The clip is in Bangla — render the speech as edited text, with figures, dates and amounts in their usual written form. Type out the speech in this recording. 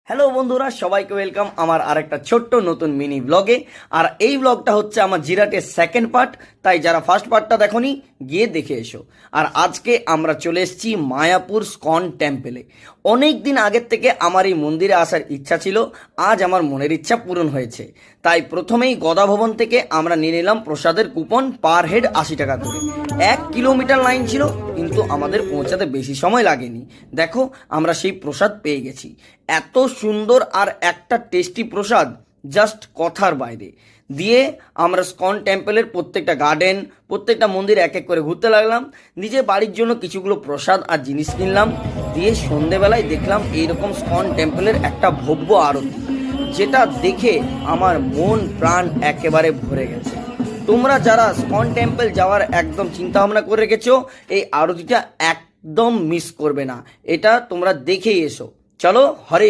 হ্যালো বন্ধুরা, সবাইকে ওয়েলকাম আমার আরেকটা ছোট্ট নতুন মিনি ব্লগে। আর এই ব্লগটা হচ্ছে আমার জিরাটের সেকেন্ড পার্ট, তাই যারা ফার্স্ট পার্টটা দেখোনি গিয়ে দেখে এসো। আর আজকে আমরা চলে এসেছি মায়াপুর স্কন টেম্পলে। অনেক দিন আগের থেকে আমার এই মন্দিরে আসার ইচ্ছা ছিল, আজ আমার মনের ইচ্ছা পূরণ হয়েছে। তাই প্রথমেই গদা ভবন থেকে আমরা নিয়ে নিলাম প্রসাদের কুপন, পার হেড 80 টাকা করে। 1 কিলোমিটার লাইন ছিল, কিন্তু আমাদের পৌঁছাতে বেশি সময় লাগেনি। দেখো, আমরা সেই প্রসাদ পেয়ে গেছি। এত সুন্দর আর একটা টেস্টি প্রসাদ, জাস্ট কথার বাইরে। দিয়ে আমরা স্কন টেম্পলের প্রত্যেকটা গার্ডেন, প্রত্যেকটা মন্দির এক এক করে ঘুরতে লাগলাম। নিজের বাড়ির জন্য কিছুগুলো প্রসাদ আর জিনিস কিনলাম। দিয়ে সন্ধেবেলায় দেখলাম এইরকম স্কন টেম্পলের একটা ভব্য আরতি, যেটা দেখে আমার মন প্রাণ একেবারে ভরে গেছে। তোমরা যারা স্কন টেম্পল যাওয়ার একদম চিন্তা ভাবনা করে রেখেছো, এই আরতিটা একদম মিস করবে না। এটা তোমরা দেখেই এসো। চলো, হরে